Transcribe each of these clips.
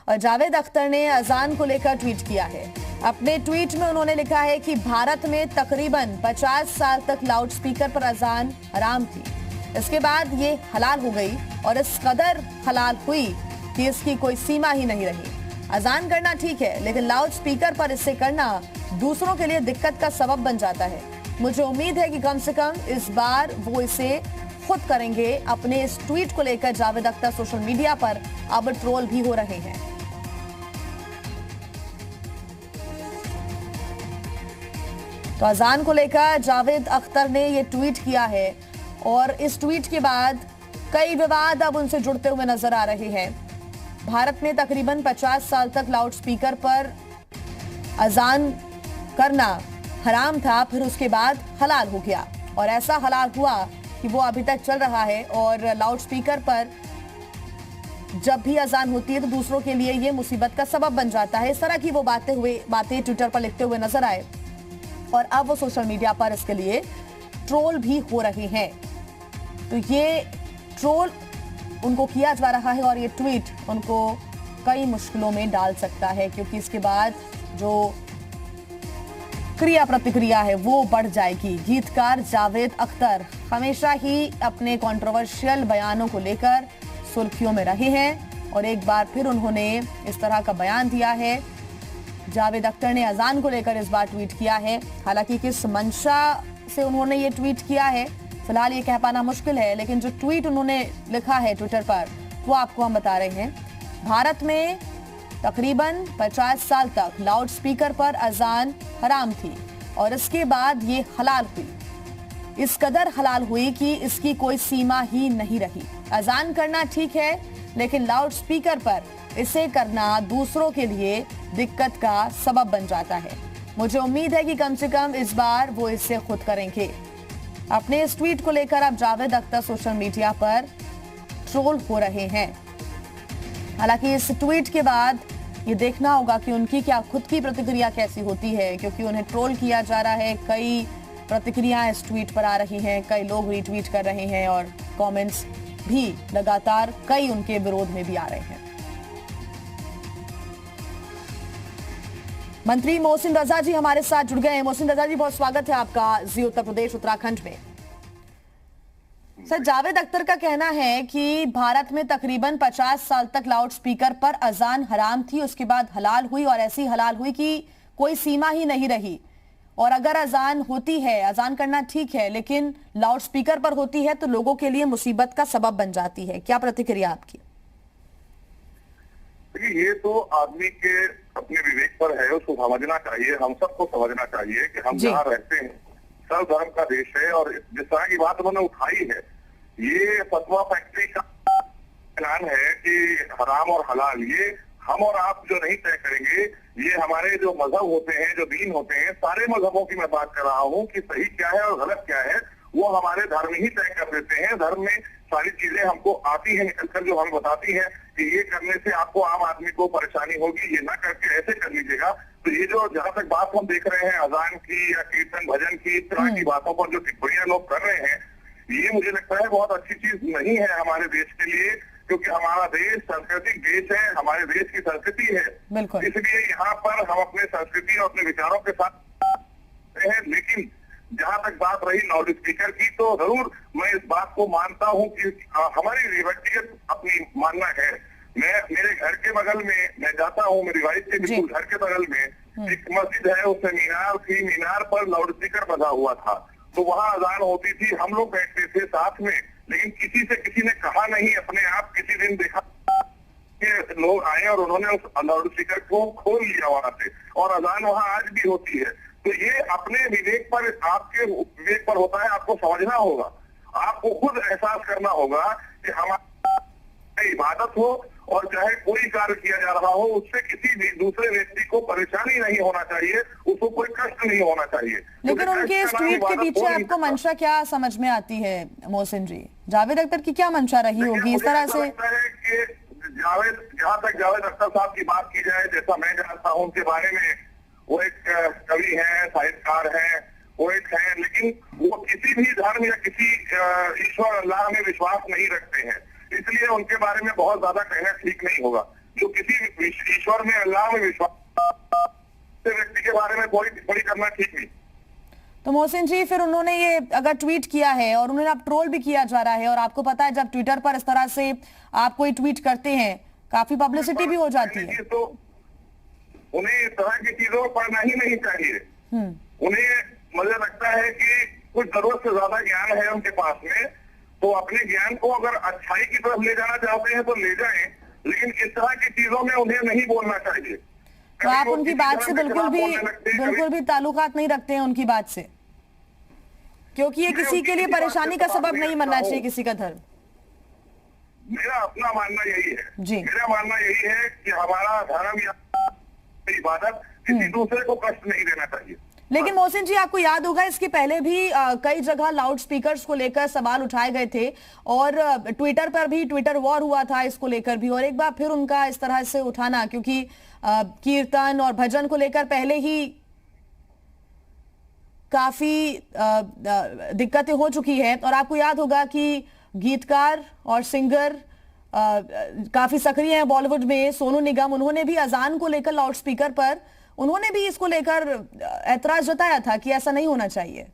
और जावेद अख्तर ने अजान को लेकर ट्वीट किया है। अपने ट्वीट में उन्होंने लिखा है कि भारत में तकरीबन 50 साल तक लाउड स्पीकर पर अजान हराम थी। इसके बाद ये हलाल हो गई और इस कदर हलाल हुई कि इसकी कोई सीमा ही नहीं रही। अजान करना ठीक है, लेकिन लाउड स्पीकर पर इसे करना दूसरों के लिए दिक्कत का सबब बन जाता है। मुझे उम्मीद है कि कम से कम इस बार वो इसे खुद करेंगे। अपने इस ट्वीट को लेकर जावेद अख्तर सोशल मीडिया पर अब ट्रोल भी हो रहे हैं। तो अजान को लेकर जावेद अख्तर ने ये ट्वीट किया है और इस ट्वीट के बाद कई विवाद अब उनसे जुड़ते हुए नजर आ रहे हैं। भारत में तकरीबन 50 साल तक लाउड स्पीकर पर अजान करना हराम था, फिर उसके बाद हलाल हो गया और ऐसा हलाल हुआ कि वो अभी तक चल रहा है। और लाउड स्पीकर पर जब भी अजान होती है तो दूसरों के लिए ये मुसीबत का सबब बन जाता है। इस तरह की वो बातें ट्विटर पर लिखते हुए नजर आए और अब वो सोशल मीडिया पर इसके लिए ट्रोल भी हो रहे हैं। तो ये ट्रोल उनको किया जा रहा है और ये ट्वीट उनको कई मुश्किलों में डाल सकता है, क्योंकि इसके बाद जो क्रिया प्रतिक्रिया है वो बढ़ जाएगी। गीतकार जावेद अख्तर हमेशा ही अपने कंट्रोवर्शियल बयानों को लेकर सुर्खियों में रहे हैं और एक बार फिर उन्होंने इस तरह का बयान दिया है। जावेद अख्तर ने अजान को लेकर इस बार ट्वीट किया है। हालांकि किस मंशा से उन्होंने ये ट्वीट किया है फिलहाल ये कह पाना मुश्किल है, लेकिन जो ट्वीट उन्होंने लिखा है ट्विटर पर वो आपको हम बता रहे हैं। भारत में तकरीबन 50 साल तक लाउड स्पीकर पर अजान हराम थी और इसके बाद ये हलाल हुई। इस कदर हलाल हुई कि इसकी कोई सीमा ही नहीं रही। अजान करना ठीक है, लेकिन लाउड स्पीकर पर इसे करना दूसरों के लिए दिक्कत का सबब बन जाता है। मुझे उम्मीद है कि कम से कम इस बार वो इसे खुद करेंगे। अपने इस ट्वीट को लेकर अब जावेद अख्तर सोशल मीडिया पर ट्रोल हो रहे हैं। हालांकि इस ट्वीट के बाद ये देखना होगा कि उनकी क्या खुद की प्रतिक्रिया कैसी होती है, क्योंकि उन्हें ट्रोल किया जा रहा है। कई प्रतिक्रियाएं इस ट्वीट पर आ रही हैं, कई लोग रीट्वीट कर रहे हैं और कमेंट्स भी लगातार कई उनके विरोध में भी आ रहे हैं। मंत्री मोहसिन रजा जी हमारे साथ जुड़ गए हैं। मोहसिन रजा जी, बहुत स्वागत है आपका जी उत्तर प्रदेश उत्तराखंड में। सर, जावेद अख्तर का कहना है कि भारत में तकरीबन 50 साल तक लाउड स्पीकर पर अजान हराम थी, उसके बाद हलाल हुई और ऐसी हलाल हुई कि कोई सीमा ही नहीं रही। और अगर अजान होती है, अजान करना ठीक है, लेकिन लाउड स्पीकर पर होती है तो लोगों के लिए मुसीबत का सबब बन जाती है। क्या प्रतिक्रिया आपकी? ये तो आदमी के अपने विवेक पर है, उसको समझना चाहिए। हम सबको समझना चाहिए कि हम जहाँ रहते हैं सर्व धर्म का देश है और जिस तरह की बात उन्होंने उठाई है, ये फतवा फैक्ट्री का ऐलान है कि हराम और हलाल ये हम और आप जो नहीं तय करेंगे। ये हमारे जो मजहब होते हैं, जो दीन होते हैं, सारे मजहबों की मैं बात कर रहा हूँ कि सही क्या है और गलत क्या है, वो हमारे धर्म ही तय कर देते हैं। धर्म में सारी चीजें हमको आती हैं निकलकर, जो हमें बताती हैं कि ये करने से आपको आम आदमी को परेशानी होगी, ये ना करके ऐसे कर लीजिएगा। तो ये जो जहां तक बात हम देख रहे हैं अजान की या कीर्तन भजन की, इस तरह की बातों पर जो टिप्पणियां लोग कर रहे हैं, ये मुझे लगता है बहुत अच्छी चीज नहीं है हमारे देश के लिए, क्योंकि हमारा देश सांस्कृतिक देश है, हमारे देश की संस्कृति है। इसलिए यहाँ पर हम अपने संस्कृति और अपने विचारों के साथ हैं। लेकिन जहाँ तक बात रही लाउड स्पीकर की, तो जरूर मैं इस बात को मानता हूँ कि हमारी व्यक्तिगत अपनी मानना है। मैं मेरे घर के बगल में मैं जाता हूँ, मेरी वाइफ के बिल्कुल घर के बगल में एक मस्जिद है, उसमें मीनार थी, मीनार पर लाउड स्पीकर बजा हुआ था, तो वहाँ अजान होती थी, हम लोग बैठते थे साथ में, लेकिन किसी से किसी ने कहा नहीं। अपने आप किसी दिन देखा कि लोग आए और उन्होंने उस लाउड स्पीकर को खोल लिया वहां से, और अजान वहाँ आज भी होती है। तो ये अपने विवेक पर, आपके विवेक पर होता है, आपको समझना होगा, आपको खुद एहसास करना होगा कि हमारी इबादत हो और चाहे कोई कार्य किया जा रहा हो, उससे किसी भी दूसरे व्यक्ति को परेशानी नहीं होना चाहिए, उसको कोई कष्ट नहीं होना चाहिए। लेकिन उनके इस ट्वीट के पीछे आपको मंशा क्या समझ में आती है मोहसिन जी? जावेद अख्तर की क्या मंशा रही होगी इस तरह से? जहाँ तक जावेद अख्तर साहब की बात की जाए, जैसा मैं जानता हूँ उनके बारे में, वो एक कवि हैं, साहित्यकार हैं, पोएट हैं, लेकिन वो किसी भी धर्म या किसी ईश्वर अल्लाह में विश्वास नहीं रखते हैं, इसलिए उनके बारे में बहुत ज्यादा कहना ठीक नहीं होगा। जो किसी ईश्वर में, अल्लाह में विश्वास व्यक्ति के बारे में कोई टिप्पणी करना ठीक नहीं। तो मोहसिन जी, फिर उन्होंने ये अगर ट्वीट किया है और उन्होंने अब ट्रोल भी किया जा रहा है, और आपको पता है जब ट्विटर पर इस तरह से आप कोई ट्वीट करते हैं काफी पब्लिसिटी भी हो जाती है, तो उन्हें इस तरह की चीजों को पढ़ना ही नहीं चाहिए। उन्हें मुझे लगता है कि कुछ जरूरत से ज्यादा ज्ञान है उनके पास में, तो अपने ज्ञान को अगर अच्छाई की तरफ ले जाना चाहते हैं तो ले जाएं, लेकिन इस तरह की चीजों में उन्हें नहीं बोलना चाहिए। तो आप उनकी बात से बिल्कुल भी ताल्लुकात नहीं रखते हैं उनकी बात से, क्योंकि ये किसी के लिए परेशानी का सबब नहीं बनना चाहिए किसी का धर्म। मेरा अपना मानना यही है जी। मेरा मानना यही है कि हमारा धर्म या इबादत किसी दूसरे को कष्ट नहीं देना चाहिए। लेकिन मोहसिन जी, आपको याद होगा इसके पहले भी कई जगह लाउड स्पीकर्स को लेकर सवाल उठाए गए थे, और ट्विटर पर भी ट्विटर वॉर हुआ था इसको लेकर भी, और एक बार फिर उनका इस तरह से उठाना, क्योंकि कीर्तन और भजन को लेकर पहले ही काफी दिक्कतें हो चुकी है। और आपको याद होगा कि गीतकार और सिंगर काफी सक्रिय हैं बॉलीवुड में, सोनू निगम, उन्होंने भी अजान को लेकर लाउड स्पीकर पर उन्होंने भी इसको लेकर ऐतराज जताया था कि ऐसा नहीं होना चाहिए।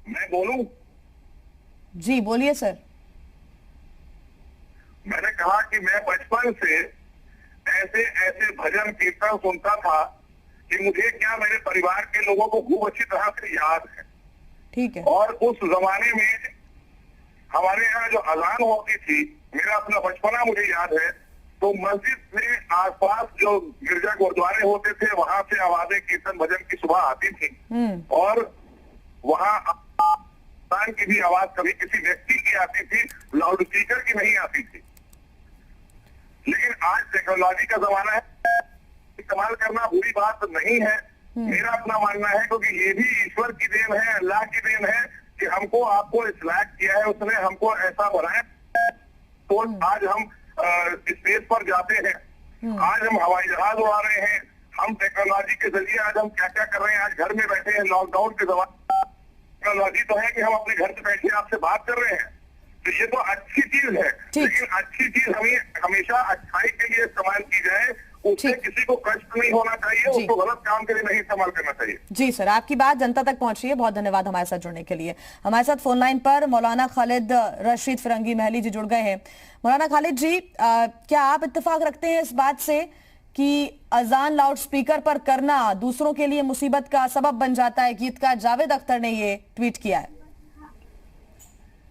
मैं बोलूं? जी बोलिए सर। मैंने कहा कि मैं बचपन से ऐसे ऐसे भजन कीर्तन सुनता था कि मुझे क्या, मेरे परिवार के लोगों को खूब अच्छी तरह से याद है। ठीक है। और उस जमाने में हमारे यहाँ जो अजान होती थी, मेरा अपना बचपना मुझे याद है, तो मस्जिद में आसपास जो गिरजा गुरुद्वारे होते थे वहां से आवाजें कीर्तन भजन की सुबह आती थी, और वहां अजान की भी आवाज कभी किसी व्यक्ति की आती थी, लाउड स्पीकर की नहीं आती थी। लेकिन आज टेक्नोलॉजी का जमाना है, इस्तेमाल करना बुरी बात नहीं है। मेरा अपना मानना है, क्योंकि ये भी ईश्वर की देन है, अल्लाह की देन है कि हमको आपको इस लायक किया है, उसने हमको ऐसा बनाया। तो आज हम स्पेस पर जाते हैं, आज हम हवाई जहाज उड़ा रहे हैं, हम टेक्नोलॉजी के जरिए आज हम क्या क्या कर रहे हैं। आज घर में बैठे हैं, लॉकडाउन के दौरान टेक्नोलॉजी तो है कि हम अपने घर से बैठे आपसे बात कर रहे हैं, तो ये तो अच्छी चीज है। लेकिन अच्छी चीज हमें हमेशा अच्छाई के लिए इस्तेमाल की जाए, उससे किसी को कष्ट नहीं होना चाहिए, उसको गलत काम के लिए नहीं इस्तेमाल करना चाहिए। जी सर, आपकी बात जनता तक पहुंची है, बहुत धन्यवाद हमारे साथ जुड़ने के लिए। हमारे साथ फोन लाइन पर मौलाना खालिद रशीद फिरंगी महली जी जुड़ गए हैं। मौलाना खालिद जी, क्या आप इत्तेफाक रखते हैं इस बात से कि अजान लाउड स्पीकर पर करना दूसरों के लिए मुसीबत का सबब बन जाता है? गीतकार जावेद अख्तर ने ये ट्वीट किया है।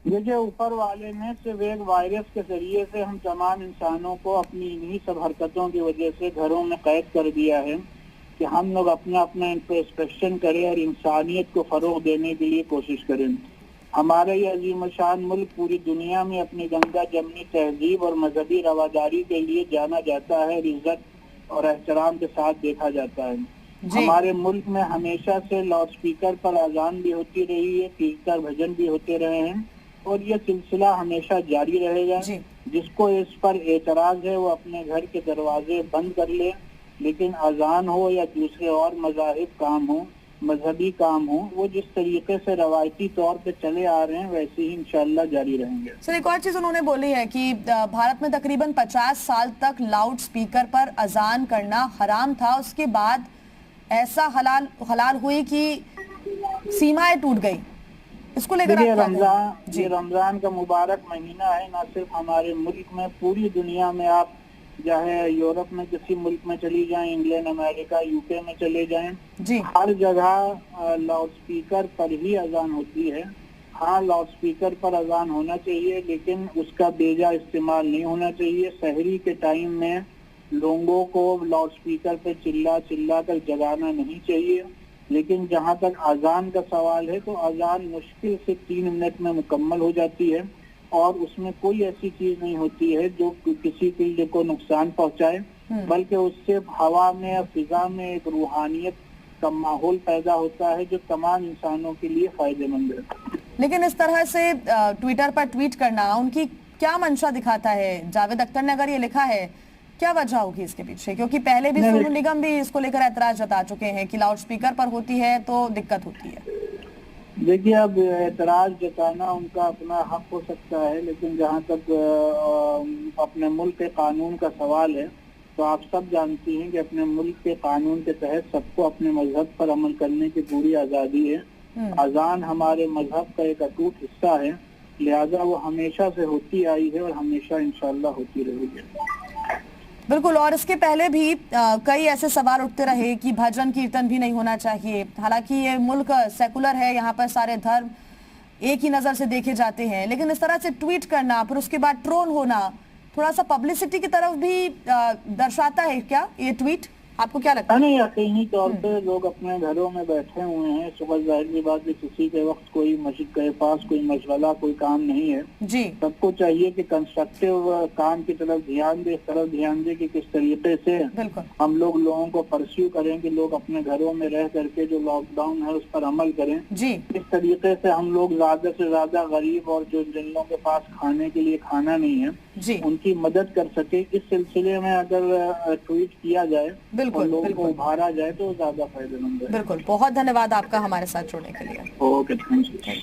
देखिए, ऊपर वाले ने सिर्फ एक वायरस के जरिए से हम तमाम इंसानों को अपनी इन्हीं सब हरकतों की वजह से घरों में कैद कर दिया है कि हम लोग अपना अपना इंट्रोस्पेक्शन करें और इंसानियत को फरोग देने के लिए कोशिश करें। हमारा ये अजीम शान मुल्क पूरी दुनिया में अपनी गंगा जमनी तहजीब और मजहबी रवादारी के लिए जाना जाता है, इज्जत और एहतराम के साथ देखा जाता है। हमारे मुल्क में हमेशा से लाउड स्पीकर पर अजान भी होती रही है, कीर्तन भजन भी होते रहे हैं, और ये सिलसिला हमेशा जारी रहेगा। जिसको इस पर एतराज है वो अपने घर के दरवाजे बंद कर ले, लेकिन अजान हो या दूसरे और मज़ाहिब काम हो, मजहबी काम हो, वो जिस तरीके से रवायती तौर पे चले आ रहे हैं वैसे ही इंशाल्लाह जारी रहेंगे। सर, एक और चीज उन्होंने बोली है कि भारत में तकरीबन 50 साल तक लाउड स्पीकर पर अजान करना हराम था, उसके बाद ऐसा हलाल हुई कि सीमाएं टूट गई। इसको लेकर रमजान का मुबारक महीना है, न सिर्फ हमारे मुल्क में, पूरी दुनिया में। आप चाहे यूरोप में किसी मुल्क में चली जाएं, इंग्लैंड, अमेरिका, यूके में चले जाएं, हर जगह लाउड स्पीकर पर ही अजान होती है। हाँ, लाउड स्पीकर पर अजान होना चाहिए, लेकिन उसका बेजा इस्तेमाल नहीं होना चाहिए। सहरी के टाइम में लोगों को लाउड स्पीकर पे चिल्ला चिल्ला कर जगाना नहीं चाहिए। लेकिन जहाँ तक अजान का सवाल है, तो अजान मुश्किल से 3 मिनट में मुकम्मल हो जाती है, और उसमें कोई ऐसी चीज नहीं होती है जो किसी के लिए को नुकसान पहुंचाए, बल्कि उससे हवा में और फिजा में एक रूहानियत का माहौल पैदा होता है जो तमाम इंसानों के लिए फायदेमंद है। लेकिन इस तरह से ट्विटर पर ट्वीट करना उनकी क्या मंशा दिखाता है? जावेद अख्तर ने अगर ये लिखा है, क्या वजह होगी इसके पीछे? क्योंकि पहले भी सोनू निगम भी इसको लेकर ऐतराज जता चुके हैं कि लाउड स्पीकर पर होती है तो दिक्कत होती है। देखिए, अब एतराज जताना उनका अपना हक हो सकता है, लेकिन जहाँ तक अपने मुल्क के कानून का सवाल है तो आप सब जानती हैं कि अपने मुल्क के कानून के तहत सबको अपने मजहब पर अमल करने की पूरी आज़ादी है। अजान हमारे मजहब का एक अटूट हिस्सा है, लिहाजा वो हमेशा से होती आई है और हमेशा इंशाअल्लाह होती रहेगी। बिल्कुल, और इसके पहले भी कई ऐसे सवाल उठते रहे कि भजन कीर्तन भी नहीं होना चाहिए। हालांकि ये मुल्क सेकुलर है, यहाँ पर सारे धर्म एक ही नजर से देखे जाते हैं, लेकिन इस तरह से ट्वीट करना फिर उसके बाद ट्रोल होना थोड़ा सा पब्लिसिटी की तरफ भी दर्शाता है क्या ये ट्वीट? आपको क्या लगता है? नहीं, यकीनी तौर पे लोग अपने घरों में बैठे हुए हैं। सुबह जाहिर की बात है, किसी के वक्त कोई मस्जिद के पास कोई मशगला, कोई काम नहीं है जी। सबको चाहिए कि कंस्ट्रक्टिव काम की तरफ ध्यान दे, इस तरफ ध्यान दे कि किस तरीके से हम लोगों को परस्यू करें कि लोग अपने घरों में रह करके जो लॉकडाउन है उस पर अमल करें जी। इस तरीके से हम लोग ज्यादा से ज्यादा गरीब और जो जिन लोगों के पास खाने के लिए खाना नहीं है जी, उनकी मदद कर सके। इस सिलसिले में अगर ट्वीट किया जाए और लोगों को उभारा जाए तो ज्यादा फायदेमंद है। बिल्कुल, बहुत धन्यवाद आपका हमारे साथ जुड़ने के लिए। Okay, thank you.